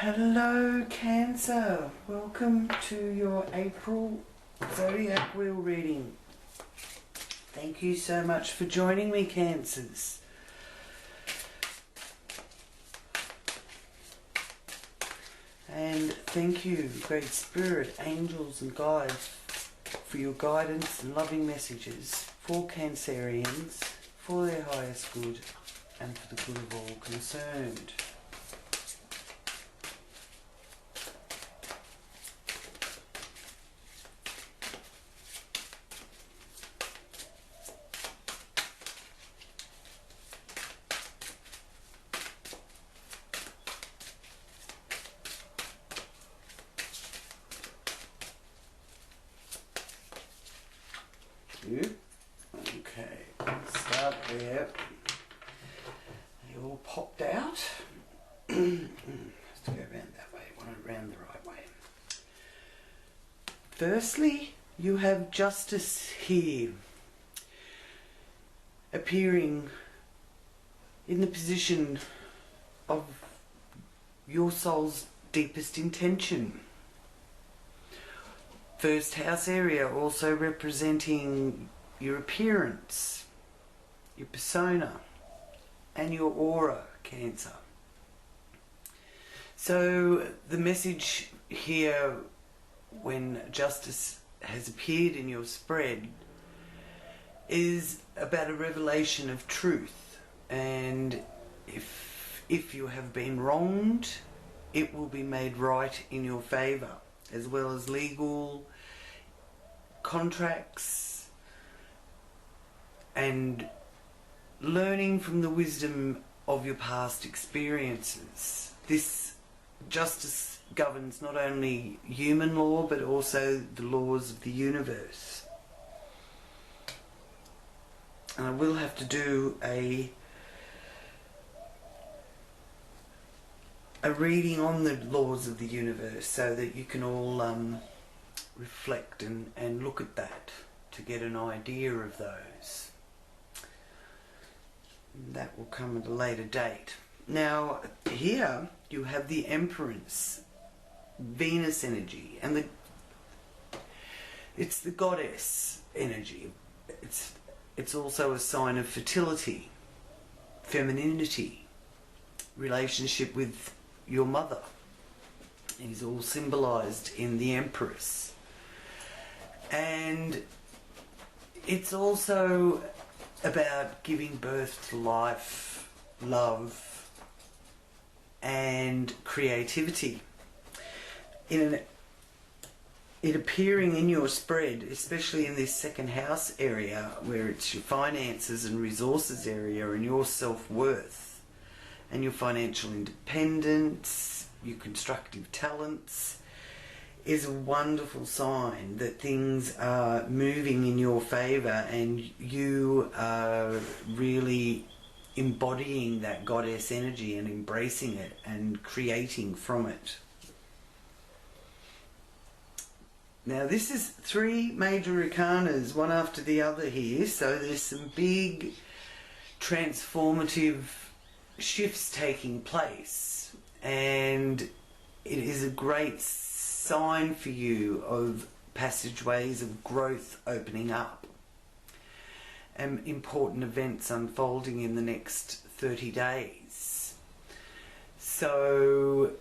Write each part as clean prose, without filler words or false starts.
Hello Cancer, welcome to your April Zodiac wheel reading. Thank you so much for joining me, Cancers. And thank you, Great Spirit, angels and guides, for your guidance and loving messages for Cancerians, for their highest good and for the good of all concerned. Okay, let's start there. They all popped out. Let's go around that way. I want it around the right way. Firstly, you have Justice here, appearing in the position of your soul's deepest intention. First house area also representing your appearance, your persona, and your aura, Cancer. So the message here when Justice has appeared in your spread is about a revelation of truth, and if you have been wronged, it will be made right in your favour, as well as legal contracts and learning from the wisdom of your past experiences. This justice governs not only human law but also the laws of the universe. And I will have to do a reading on the laws of the universe so that you can all reflect and look at that to get an idea of those. That will come at a later date. Now here you have the Empress, Venus energy, and it's the goddess energy. It's also a sign of fertility, femininity, relationship with your mother. It is all symbolized in the Empress. And it's also about giving birth to life, love, and creativity. It appearing in your spread, especially in this second house area where it's your finances and resources area and your self-worth and your financial independence, your constructive talents, is a wonderful sign that things are moving in your favour and you are really embodying that goddess energy and embracing it and creating from it. Now this is three major arcanas, one after the other here, so there's some big transformative shifts taking place, and it is a great sign for you of passageways of growth opening up and important events unfolding in the next 30 days. So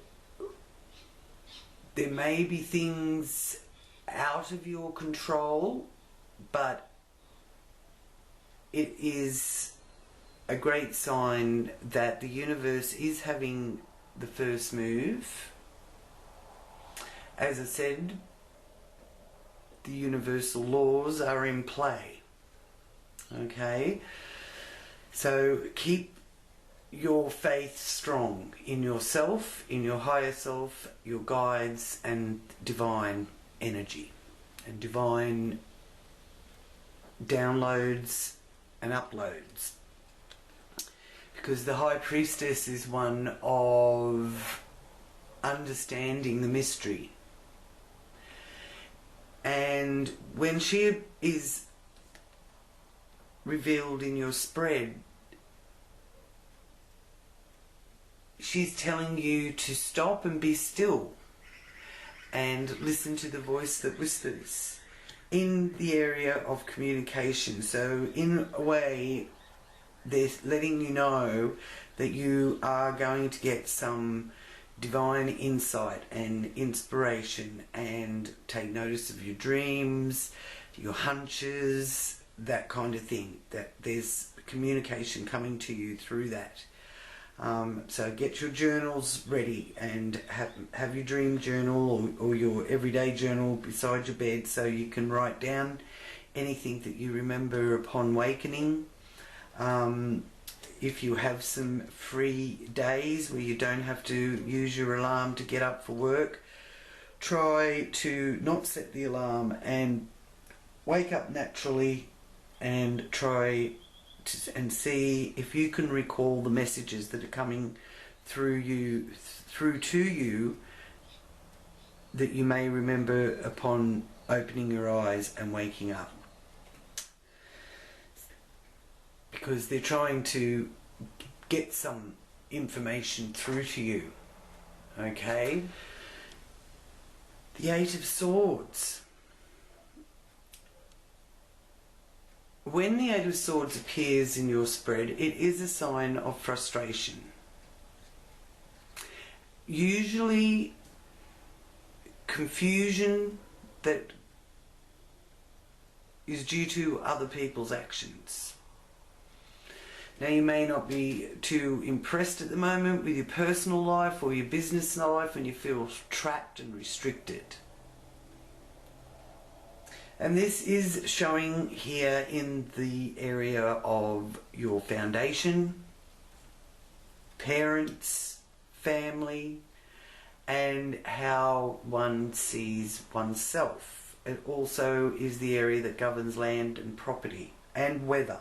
there may be things out of your control, but it is a great sign that the universe is having the first move. As I said, the universal laws are in play. Okay? So keep your faith strong in yourself, in your higher self, your guides, and divine energy, and divine downloads and uploads. Because the High Priestess is one of understanding the mystery. And when she is revealed in your spread, she's telling you to stop and be still and listen to the voice that whispers in the area of communication. So in a way, they're letting you know that you are going to get some divine insight and inspiration, and take notice of your dreams, your hunches, that kind of thing, that there's communication coming to you through that. So get your journals ready and have your dream journal or your everyday journal beside your bed, so you can write down anything that you remember upon wakening. If you have some free days where you don't have to use your alarm to get up for work, try to not set the alarm and wake up naturally, and try and see if you can recall the messages that are coming through to you that you may remember upon opening your eyes and waking up. Because they're trying to get some information through to you. Okay? The Eight of Swords. When the Eight of Swords appears in your spread, it is a sign of frustration. Usually confusion that is due to other people's actions. Now, you may not be too impressed at the moment with your personal life or your business life, and you feel trapped and restricted. And this is showing here in the area of your foundation, parents, family, and how one sees oneself. It also is the area that governs land and property and weather.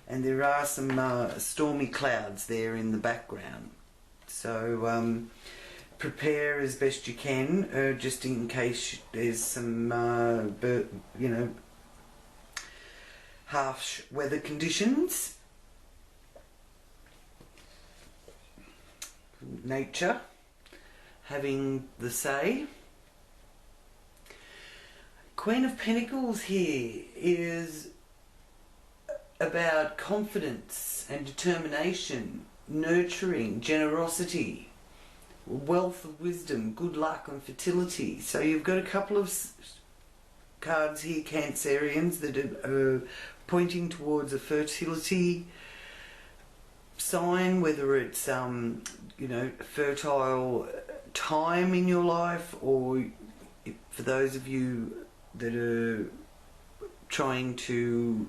And there are some stormy clouds there in the background. So prepare as best you can, just in case there's some, harsh weather conditions. Nature having the say. Queen of Pentacles here is about confidence and determination, nurturing, generosity, wealth of wisdom, good luck and fertility. So you've got a couple of cards here, Cancerians, that are pointing towards a fertility sign, whether it's fertile time in your life, or for those of you that are trying to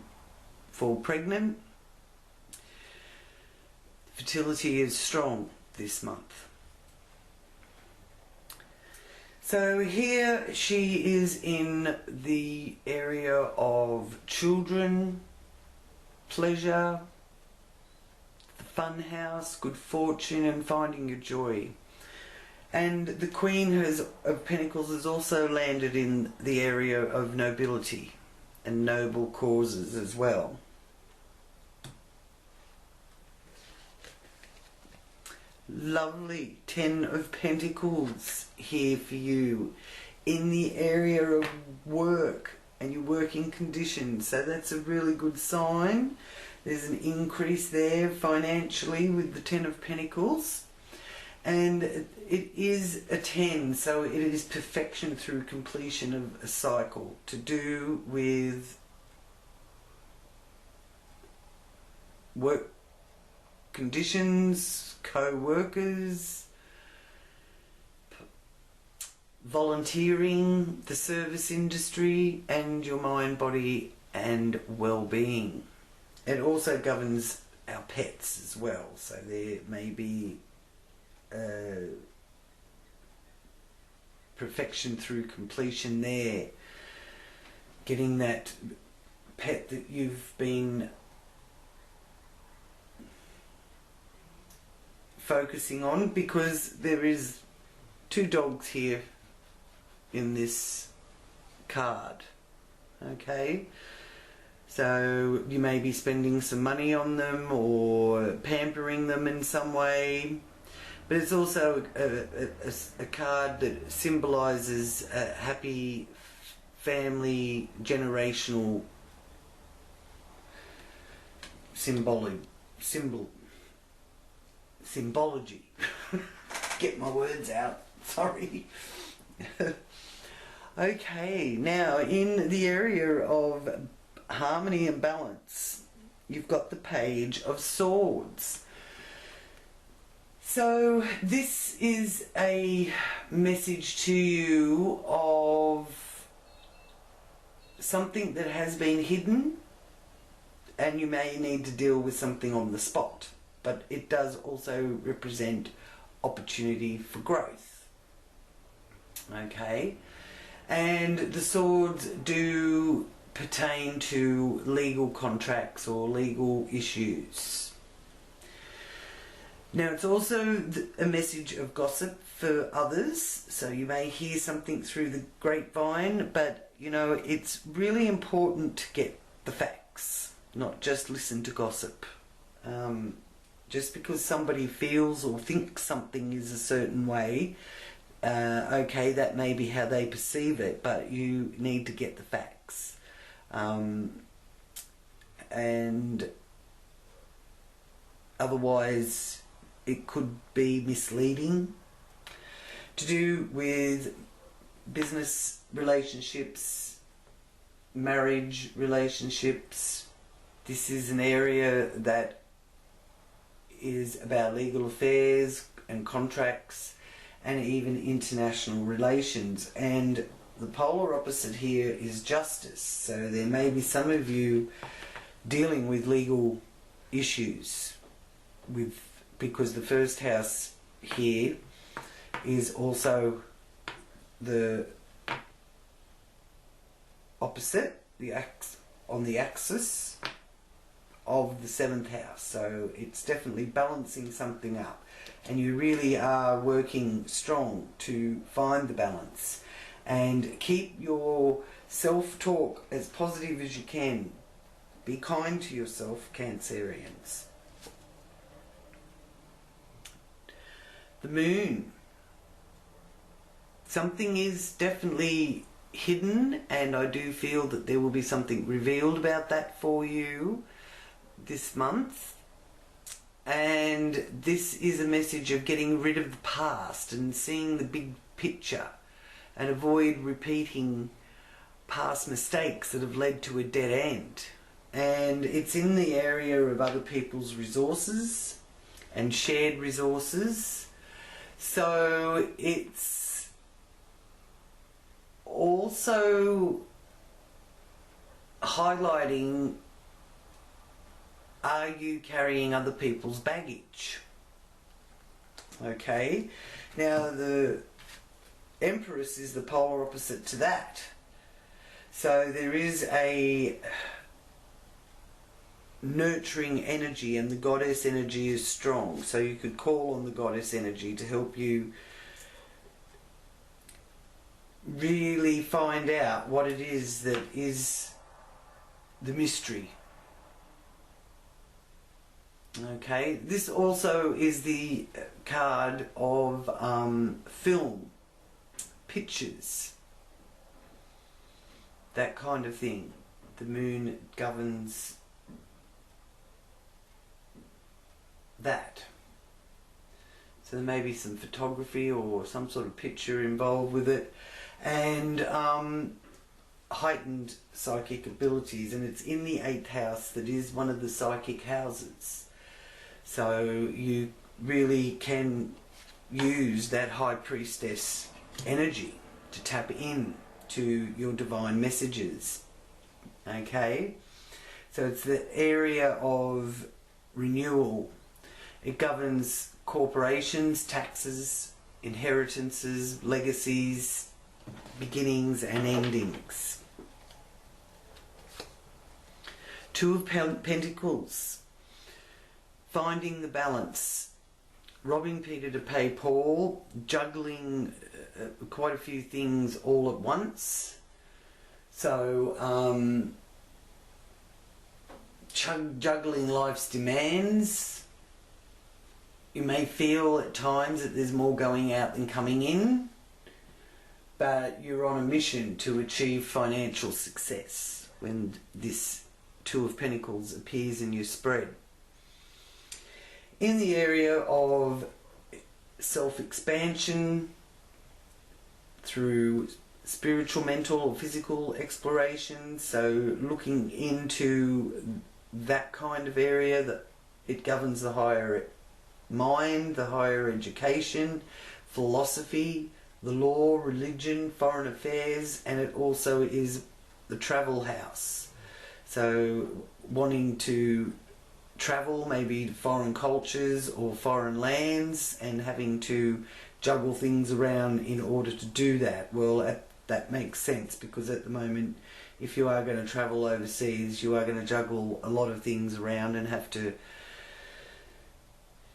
fall pregnant. Fertility is strong this month. So here she is in the area of children, pleasure, the fun house, good fortune, and finding your joy. And the Queen of Pentacles has also landed in the area of nobility and noble causes as well. Lovely Ten of Pentacles here for you in the area of work and your working conditions. So that's a really good sign. There's an increase there financially with the Ten of Pentacles. And it is a 10, so it is perfection through completion of a cycle to do with work conditions, co-workers, volunteering, the service industry, and your mind, body and well-being. It also governs our pets as well, so there may be perfection through completion there, getting that pet that you've been focusing on, because there is two dogs here in this card. Okay, so you may be spending some money on them or pampering them in some way. But it's also a card that symbolises a happy family, generational symbology. Get my words out, sorry. Okay, now in the area of harmony and balance, you've got the Page of Swords. So this is a message to you of something that has been hidden, and you may need to deal with something on the spot, but it does also represent opportunity for growth. Okay, and the swords do pertain to legal contracts or legal issues. Now it's also a message of gossip for others, so you may hear something through the grapevine, but you know, it's really important to get the facts, not just listen to gossip. Just because somebody feels or thinks something is a certain way, okay, that may be how they perceive it, but you need to get the facts. And otherwise it could be misleading. To do with business relationships, marriage relationships. This is an area that is about legal affairs and contracts and even international relations. And the polar opposite here is justice. So there may be some of you dealing with legal issues because the first house here is also the opposite, on the axis of the 7th house. So it's definitely balancing something up, and you really are working strong to find the balance and keep your self-talk as positive as you can. Be kind to yourself, Cancerians. The moon. Something is definitely hidden, and I do feel that there will be something revealed about that for you this month. And this is a message of getting rid of the past and seeing the big picture, and avoid repeating past mistakes that have led to a dead end. And it's in the area of other people's resources and shared resources. So it's also highlighting, are you carrying other people's baggage? Okay, now the Empress is the polar opposite to that. So there is a nurturing energy, and the goddess energy is strong. So you could call on the goddess energy to help you really find out what it is that is the mystery. Okay, this also is the card of film, pictures, that kind of thing. The moon governs that. So there may be some photography or some sort of picture involved with it, and heightened psychic abilities, and it's in the 8th house that is one of the psychic houses. So you really can use that High Priestess energy to tap in to your divine messages. Okay, so it's the area of renewal. It governs corporations, taxes, inheritances, legacies, beginnings and endings. 2 of Pentacles. Finding the balance. Robbing Peter to pay Paul. Juggling quite a few things all at once. So juggling life's demands. You may feel at times that there's more going out than coming in, but you're on a mission to achieve financial success when this Two of Pentacles appears in your spread. In the area of self-expansion through spiritual, mental or physical exploration, so looking into that kind of area, that it governs the higher mind, the higher education, philosophy, the law, religion, foreign affairs, and it also is the travel house. So wanting to travel, maybe to foreign cultures or foreign lands, and having to juggle things around in order to do that. Well, that makes sense, because at the moment, if you are going to travel overseas, you are going to juggle a lot of things around and have to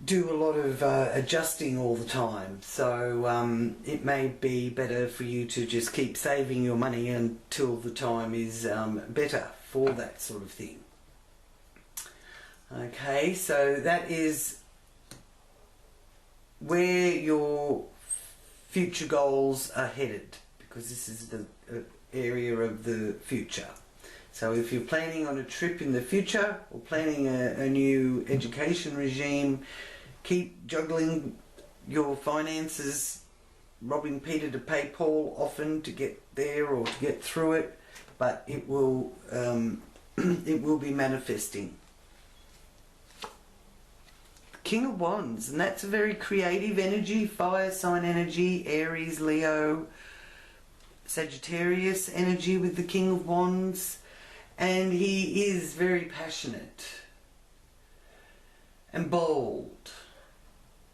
do a lot of adjusting all the time. So it may be better for you to just keep saving your money until the time is better for that sort of thing. Okay, so that is where your future goals are headed, because this is the area of the future. So if you're planning on a trip in the future or planning a new education regime, keep juggling your finances, robbing Peter to pay Paul often to get there or to get through it, but it will be manifesting. King of Wands, and that's a very creative energy, fire sign energy, Aries, Leo, Sagittarius energy with the King of Wands, and he is very passionate and bold,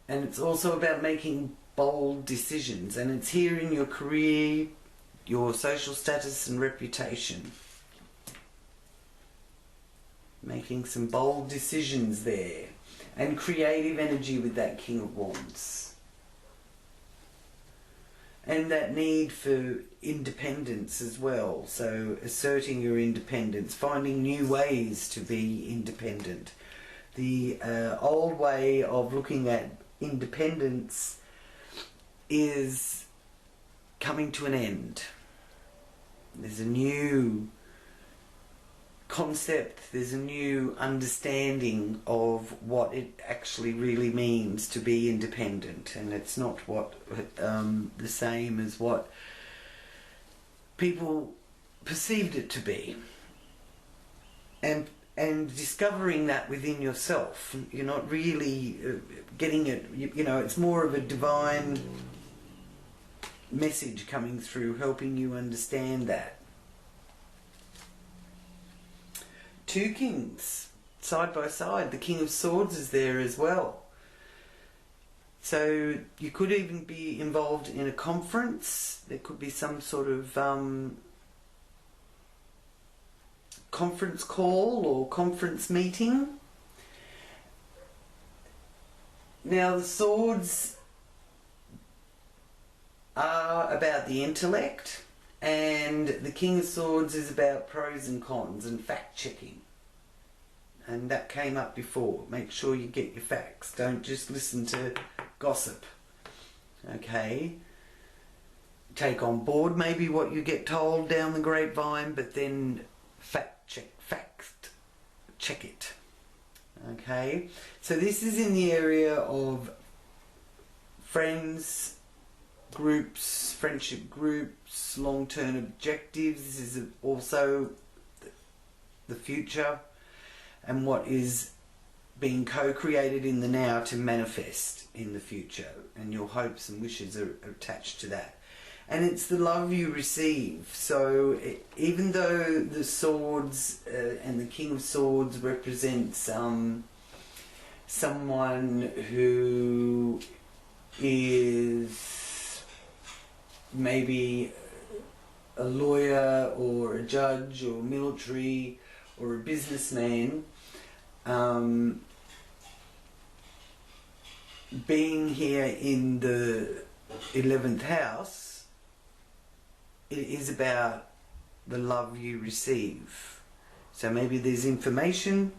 and it's also about making bold decisions, and it's here in your career, your social status and reputation. Making some bold decisions there. And creative energy with that King of Wands. And that need for independence as well. So asserting your independence, finding new ways to be independent. The old way of looking at independence is coming to an end. There's a new concept, there's a new understanding of what it actually really means to be independent, and it's not what the same as what people perceived it to be. And discovering that within yourself, you're not really getting it, you know, it's more of a divine message coming through, helping you understand that. Two kings side by side. The King of Swords is there as well. So you could even be involved in a conference. There could be some sort of conference call or conference meeting. Now the swords are about the intellect, and the King of Swords is about pros and cons and fact-checking. And that came up before. Make sure you get your facts. Don't just listen to gossip. Okay? Take on board maybe what you get told down the grapevine, but then fact-check it. Okay? So this is in the area of friends, groups, friendship groups, long-term objectives. This is also the future and what is being co-created in the now to manifest in the future, and your hopes and wishes are attached to that. And it's the love you receive. So even though the swords and the King of Swords represents someone who is maybe a lawyer or a judge or military or a businessman, being here in the 11th house, it is about the love you receive. So maybe there's information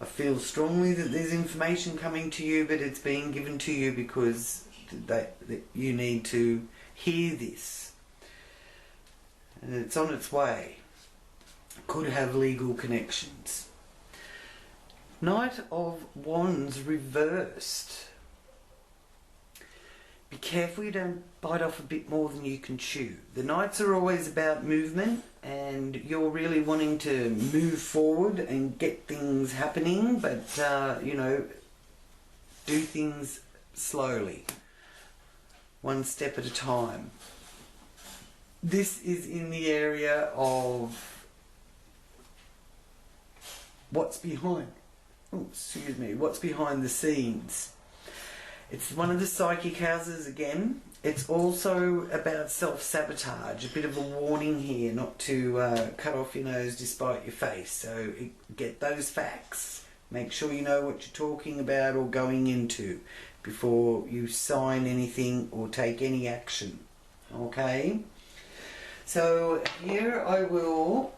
I feel strongly that there's information coming to you, but it's being given to you because that you need to hear this. And it's on its way. Could have legal connections. Knight of Wands reversed. Be careful you don't bite off a bit more than you can chew. The Knights are always about movement, and you're really wanting to move forward and get things happening, but you know, do things slowly, one step at a time. This is in the area of what's behind, what's behind the scenes. It's one of the psychic houses again. It's also about self-sabotage. A bit of a warning here not to cut off your nose despite your face. So get those facts. Make sure you know what you're talking about or going into before you sign anything or take any action. Okay? So here I will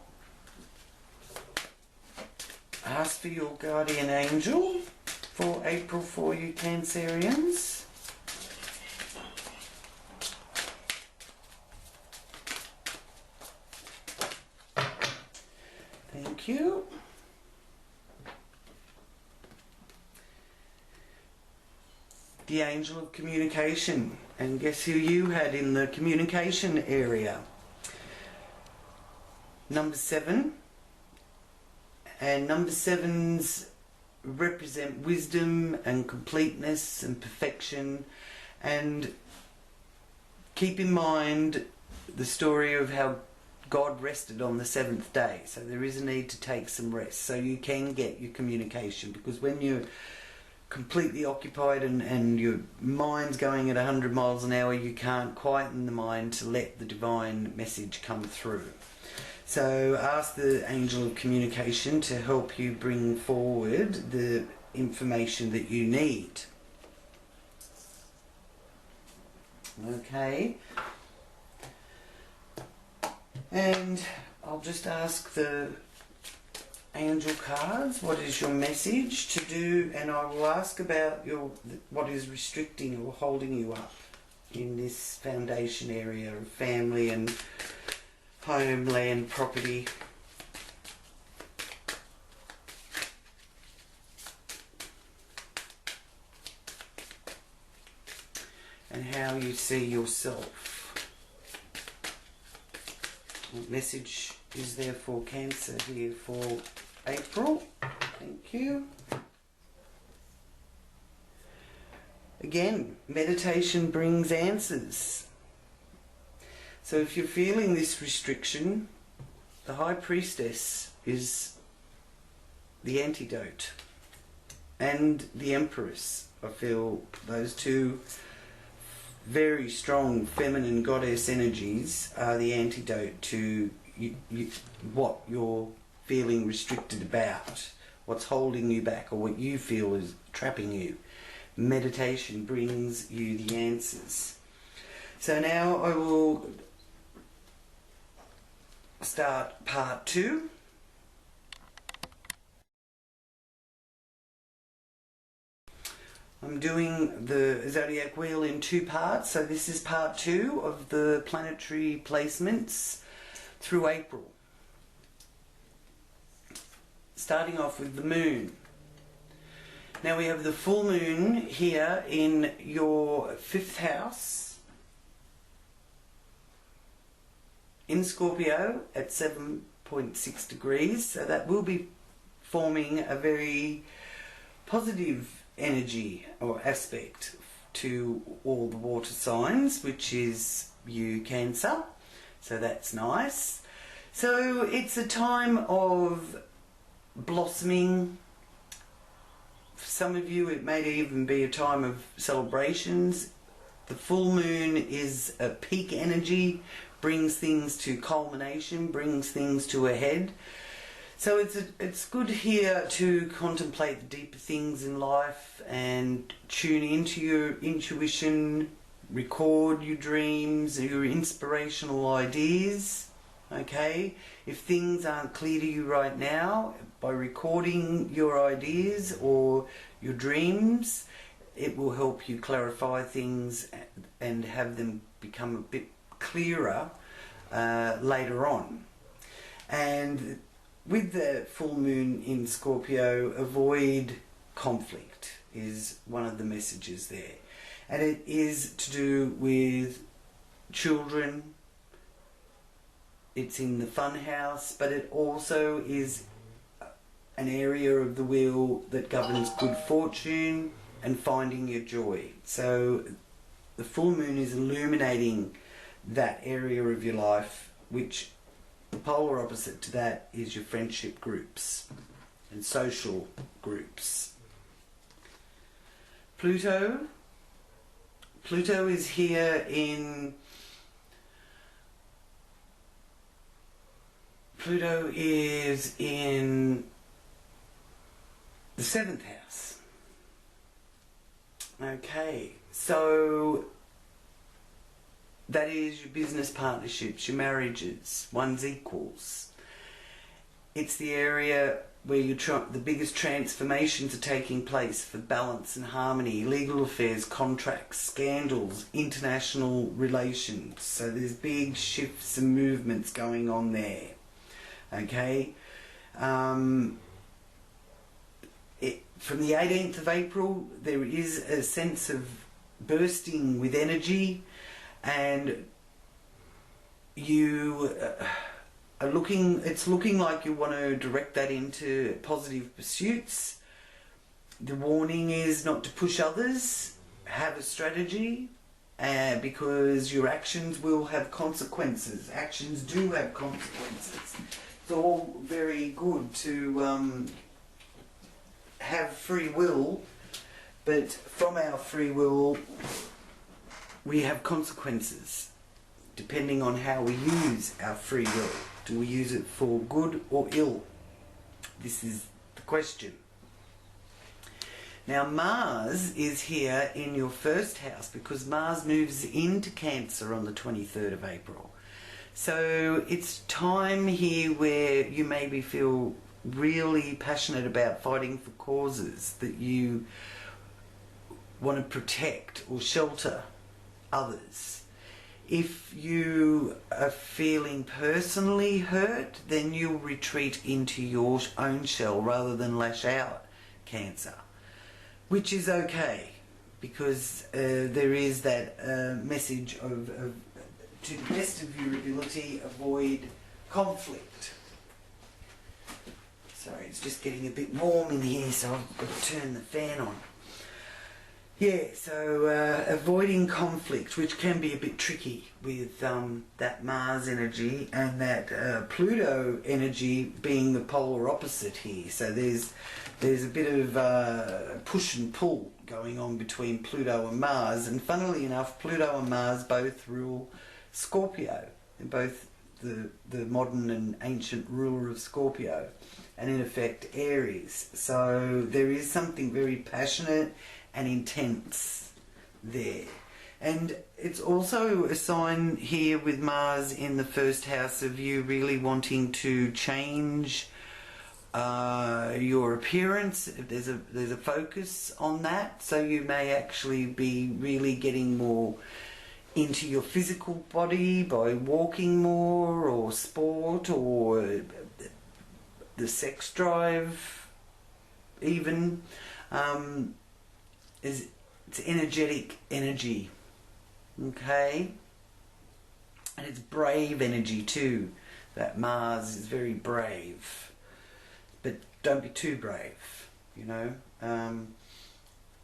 ask for your guardian angel for April for you Cancerians. Thank you. The Angel of Communication. And guess who you had in the communication area? Number 7. And number 7s represent wisdom and completeness and perfection. And keep in mind the story of how God rested on the 7th day. So there is a need to take some rest so you can get your communication, because when you're completely occupied and your mind's going at 100 miles an hour, you can't quieten the mind to let the divine message come through. So ask the Angel of Communication to help you bring forward the information that you need. Okay. And I'll just ask the angel cards, what is your message to do, and I will ask about what is restricting or holding you up in this foundation area of family and home, land, property. And how you see yourself. What message is there for Cancer here for April? Thank you. Again, meditation brings answers. So if you're feeling this restriction, the High Priestess is the antidote. And the Empress. I feel those two very strong feminine goddess energies are the antidote to what you're feeling restricted about, what's holding you back, or what you feel is trapping you. Meditation brings you the answers. So now I will start part 2. I'm doing the Zodiac Wheel in 2 parts, so this is part 2 of the planetary placements through April. Starting off with the Moon. Now we have the full moon here in your 5th house in Scorpio at 7.6 degrees, so that will be forming a very positive energy or aspect to all the water signs, which is you Cancer, so that's nice. So it's a time of blossoming. For some of you it may even be a time of celebrations. The full moon is a peak energy, brings things to culmination, brings things to a head. So it's good here to contemplate the deeper things in life and tune into your intuition, record your dreams, your inspirational ideas. Okay, if things aren't clear to you right now, by recording your ideas or your dreams, it will help you clarify things and have them become a bit clearer later on. And with the full moon in Scorpio, avoid conflict is one of the messages there. And it is to do with children. It's in the fun house, but it also is an area of the wheel that governs good fortune and finding your joy. So the full moon is illuminating that area of your life, which the polar opposite to that is your friendship groups and social groups. Pluto is here in... Pluto is in the 7th house. Okay, so that is your business partnerships, your marriages, one's equals. It's the area where the biggest transformations are taking place for balance and harmony, legal affairs, contracts, scandals, international relations. So there's big shifts and movements going on there. Okay? From the 18th of April, there is a sense of bursting with energy, and you are it's looking like you want to direct that into positive pursuits. The warning is not to push others, have a strategy, because your actions will have consequences. Actions do have consequences. It's all very good to have free will, but from our free will we have consequences depending on how we use our free will. Do we use it for good or ill? This is the question. Now Mars is here in your first house because Mars moves into Cancer on the 23rd of April. So it's time here where you maybe feel really passionate about fighting for causes that you want to protect or shelter others. If you are feeling personally hurt, then you'll retreat into your own shell rather than lash out, Cancer, which is okay, because there is that message of to the best of your ability, avoid conflict. Sorry, it's just getting a bit warm in here, so I've got to turn the fan on. Yeah, so avoiding conflict, which can be a bit tricky with that Mars energy and that Pluto energy being the polar opposite here. So there's a bit of push and pull going on between Pluto and Mars, and funnily enough, Pluto and Mars both rule Scorpio. They're both the modern and ancient ruler of Scorpio, and in effect Aries. So there is something very passionate and intense there. And it's also a sign here with Mars in the first house of you really wanting to change your appearance. There's a focus on that, so you may actually be really getting more into your physical body by walking more, or sport, or the sex drive even. It's energetic energy, okay? And it's brave energy too. That Mars is very brave, but don't be too brave, you know?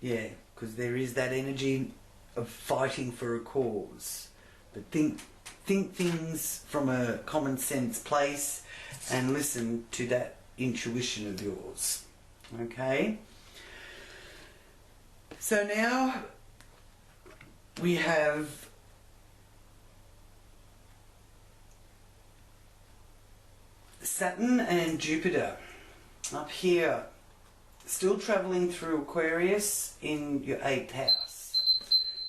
Yeah, because there is that energy of fighting for a cause. But think things from a common sense place and listen to that intuition of yours, okay? So now we have Saturn and Jupiter up here, still travelling through Aquarius in your 8th house.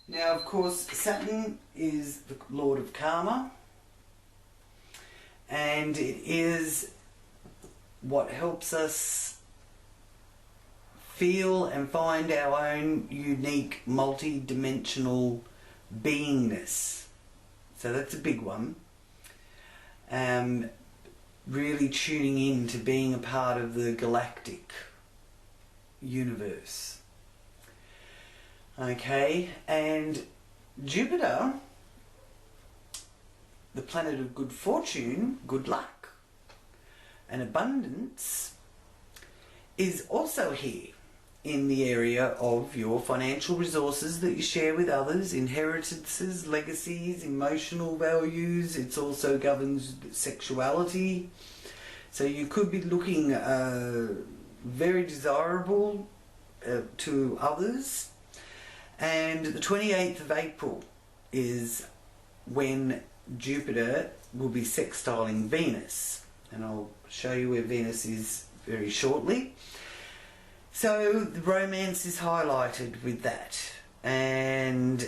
Now, of course, Saturn is the lord of karma, and it is what helps us feel and find our own unique multi-dimensional beingness. So that's a big one. Really tuning in to being a part of the galactic universe. Okay, and Jupiter, the planet of good fortune, good luck, and abundance, is also here in the area of your financial resources that you share with others, inheritances, legacies, emotional values. It also governs sexuality. So you could be looking very desirable to others. And the 28th of April is when Jupiter will be sextiling Venus. And I'll show you where Venus is very shortly. So the romance is highlighted with that, and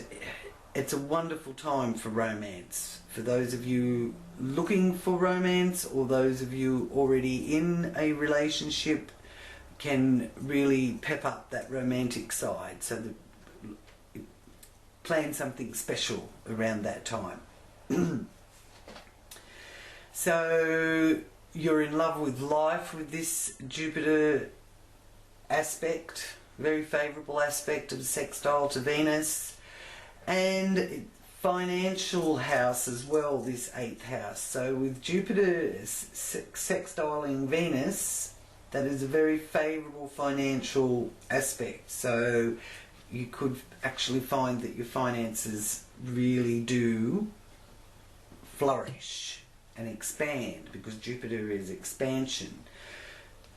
it's a wonderful time for romance. For those of you looking for romance, or those of you already in a relationship, can really pep up that romantic side. So plan something special around that time. So you're in love with life with this Jupiter aspect, very favourable aspect of sextile to Venus, and financial house as well, this 8th house. So with Jupiter sextiling Venus, that is a very favourable financial aspect. So you could actually find that your finances really do flourish and expand, because Jupiter is expansion.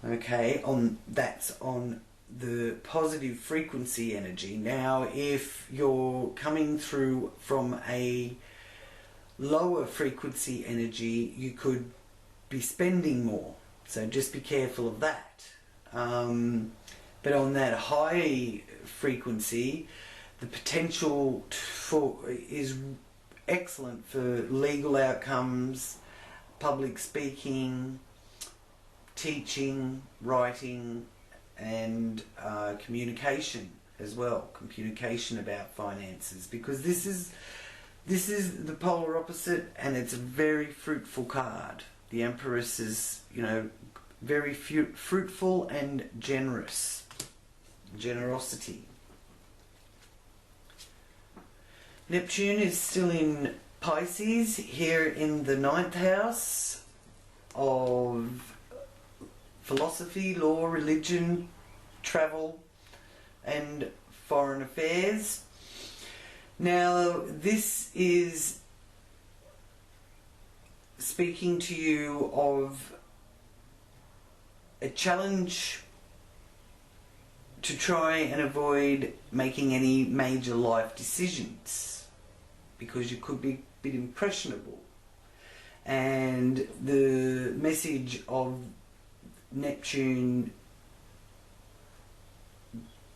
Okay, that's on the positive frequency energy. Now, if you're coming through from a lower frequency energy, you could be spending more. So just be careful of that. But on that high frequency, the potential is excellent for legal outcomes, public speaking, teaching, writing, and communication as well. Communication about finances, because this is the polar opposite, and it's a very fruitful card. The Empress is, you know, very fruitful and generous. Generosity. Neptune is still in Pisces, here in the 9th house of philosophy, law, religion, travel, and foreign affairs. Now, this is speaking to you of a challenge to try and avoid making any major life decisions, because you could be a bit impressionable. And the message of Neptune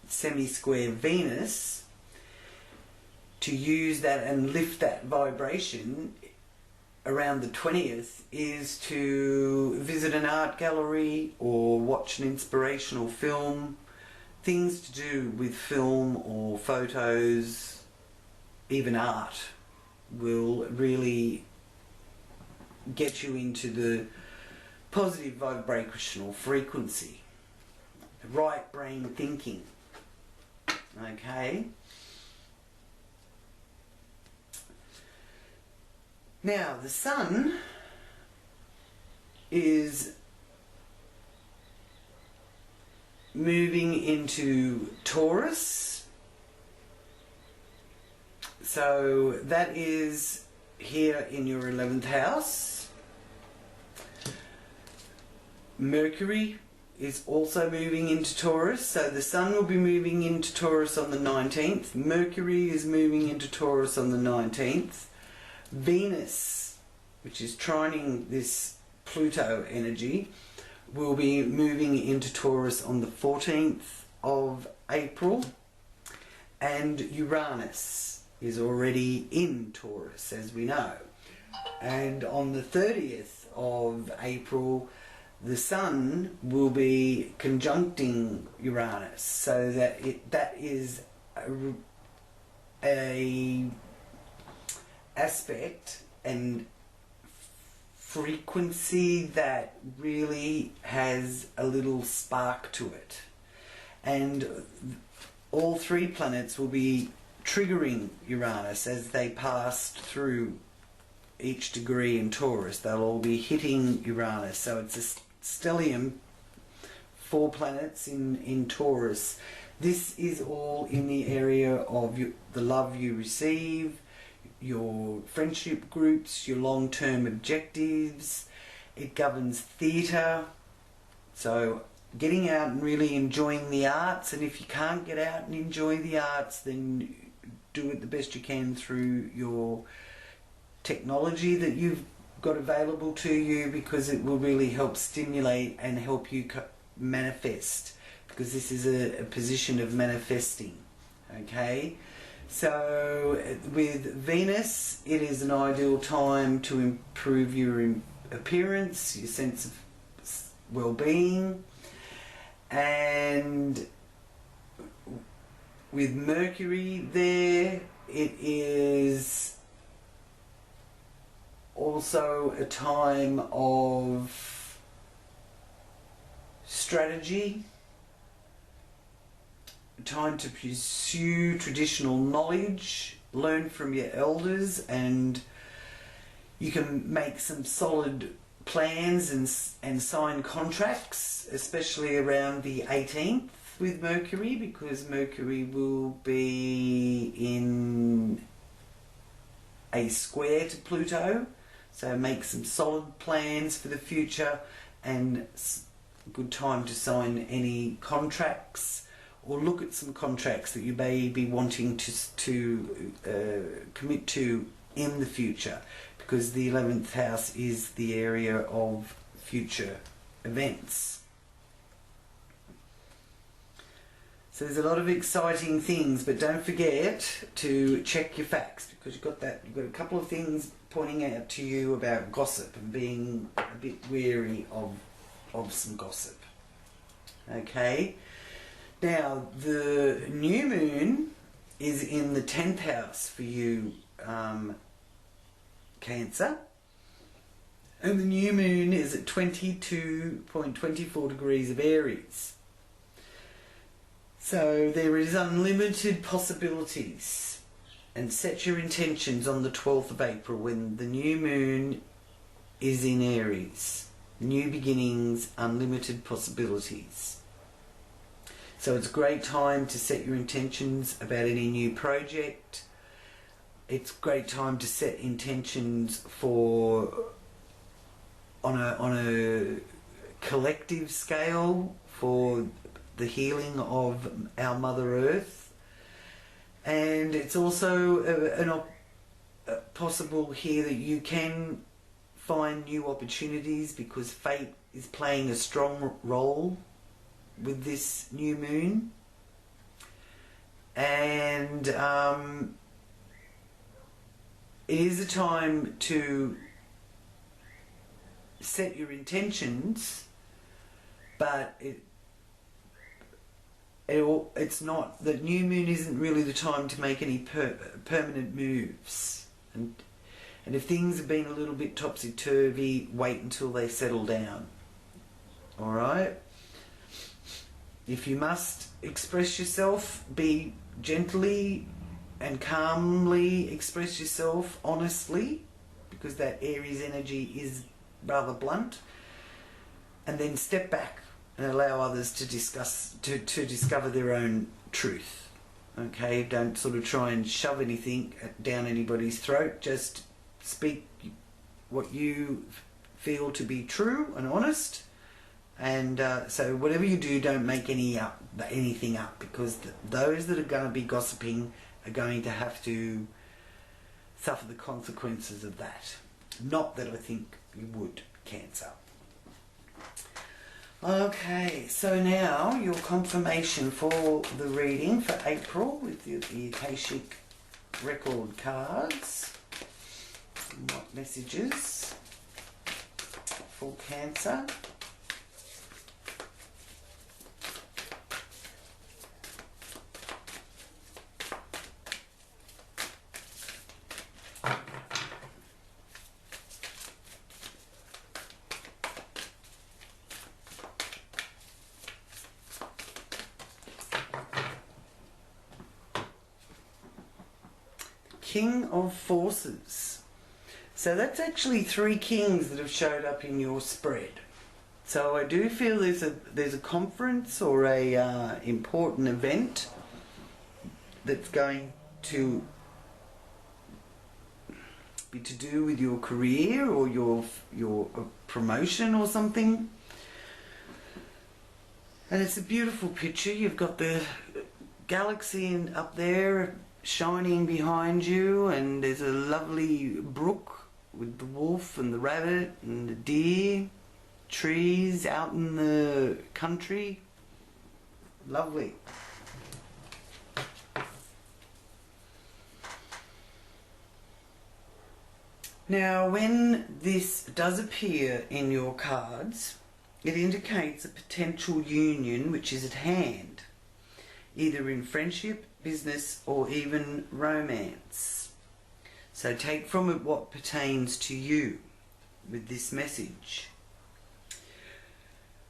semi-square Venus, to use that and lift that vibration around the 20th, is to visit an art gallery or watch an inspirational film. Things to do with film or photos, even art, will really get you into the positive vibrational frequency, right brain thinking. Okay. Now the Sun is moving into Taurus, so that is here in your 11th house. Mercury is also moving into Taurus, so the Sun will be moving into Taurus on the 19th. Mercury is moving into Taurus on the 19th. Venus, which is trining this Pluto energy, will be moving into Taurus on the 14th of April, and Uranus is already in Taurus, as we know. And on the 30th of April, the Sun will be conjuncting Uranus, so that is a aspect and frequency that really has a little spark to it. And all three planets will be triggering Uranus as they pass through each degree in Taurus. They'll all be hitting Uranus. So it's a stellium, 4 planets in Taurus. This is all in the area of the love you receive, your friendship groups, your long-term objectives. It governs theatre. So getting out and really enjoying the arts, and if you can't get out and enjoy the arts, then do it the best you can through your technology that you've got available to you, because it will really help stimulate and help you manifest, because this is a position of manifesting. Okay, so with Venus, it is an ideal time to improve your appearance, your sense of well-being. And with Mercury there, it is also a time of strategy, a time to pursue traditional knowledge, learn from your elders, and you can make some solid plans and sign contracts, especially around the 18th with Mercury, because Mercury will be in a square to Pluto. So make some solid plans for the future, and a good time to sign any contracts or look at some contracts that you may be wanting to commit to in the future, because the 11th house is the area of future events. So there's a lot of exciting things, but don't forget to check your facts, because you've got a couple of things pointing out to you about gossip and being a bit wary of some gossip. Okay, now the new moon is in the 10th house for you, Cancer, and the new moon is at 22.24 degrees of Aries. So there is unlimited possibilities, and set your intentions on the 12th of April when the new moon is in Aries. New beginnings, unlimited possibilities. So it's a great time to set your intentions about any new project. It's a great time to set intentions for on a collective scale for the healing of our Mother Earth. And it's also possible here that you can find new opportunities, because fate is playing a strong role with this new moon. And it is a time to set your intentions, but it's not, the new moon isn't really the time to make any permanent moves. And if things have been a little bit topsy-turvy, wait until they settle down. Alright? If you must express yourself, be gently and calmly express yourself, honestly, because that Aries energy is rather blunt, and then step back and allow others to discover their own truth. Okay, don't sort of try and shove anything down anybody's throat. Just speak what you feel to be true and honest. And so whatever you do, don't make anything up, because those that are going to be gossiping are going to have to suffer the consequences of that. Not that I think you would, Cancer. Okay, so now your confirmation for the reading for April with the Akashic record cards. And what messages for Cancer. King of Forces. So that's actually 3 kings that have showed up in your spread. So I do feel there's a conference or a important event that's going to be to do with your career or your promotion or something. And it's a beautiful picture. You've got the galaxy up there shining behind you, and there's a lovely brook with the wolf and the rabbit and the deer, trees out in the country. Lovely. Now, when this does appear in your cards, it indicates a potential union which is at hand, either in friendship, business, or even romance. So take from it what pertains to you with this message.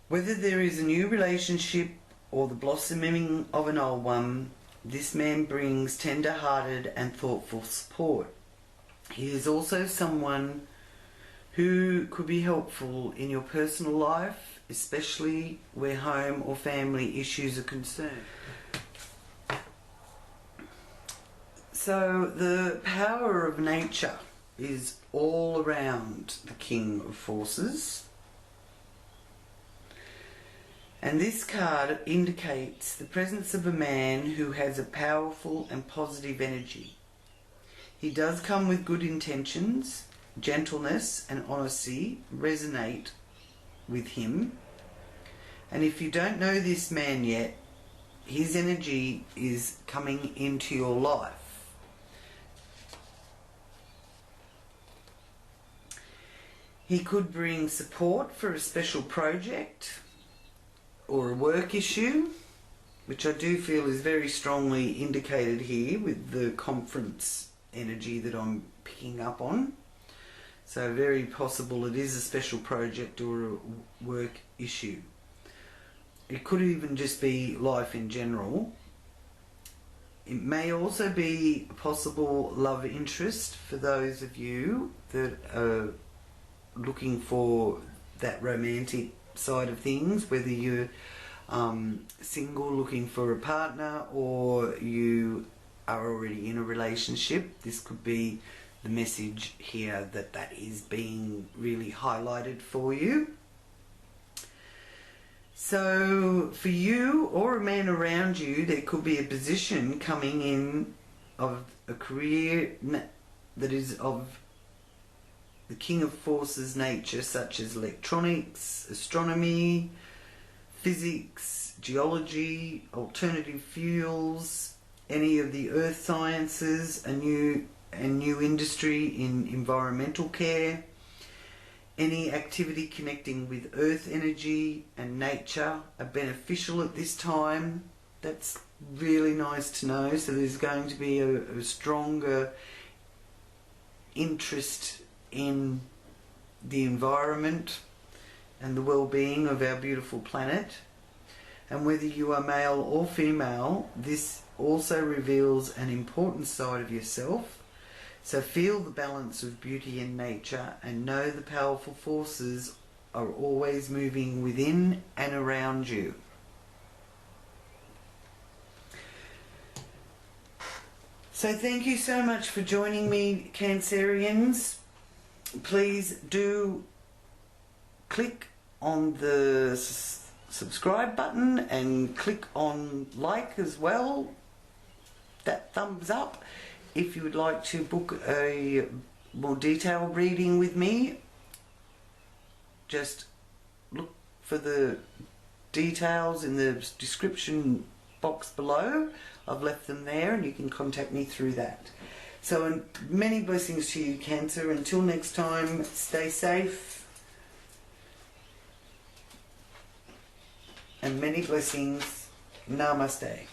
Whether there is a new relationship or the blossoming of an old one, this man brings tender-hearted and thoughtful support. He is also someone who could be helpful in your personal life, especially where home or family issues are concerned. So the power of nature is all around the King of Forces. And this card indicates the presence of a man who has a powerful and positive energy. He does come with good intentions. Gentleness and honesty resonate with him. And if you don't know this man yet, his energy is coming into your life. He could bring support for a special project or a work issue, which I do feel is very strongly indicated here with the conference energy that I'm picking up on. So very possible it is a special project or a work issue. It could even just be life in general. It may also be a possible love interest for those of you that are looking for that romantic side of things, whether you're single looking for a partner or you are already in a relationship. This could be the message here that is being really highlighted for you. So for you or a man around you, there could be a position coming in of a career that is of the King of Forces nature, such as electronics, astronomy, physics, geology, alternative fuels, any of the earth sciences, a new industry in environmental care, any activity connecting with earth energy and nature are beneficial at this time. That's really nice to know. So there's going to be a stronger interest in the environment and the well-being of our beautiful planet. And whether you are male or female, this also reveals an important side of yourself. So feel the balance of beauty in nature and know the powerful forces are always moving within and around you. So thank you so much for joining me, Cancerians. Please do click on the subscribe button and click on like as well, that thumbs up. If you would like to book a more detailed reading with me, just look for the details in the description box below. I've left them there and you can contact me through that. So many blessings to you, Cancer. Until next time, stay safe, and many blessings. Namaste.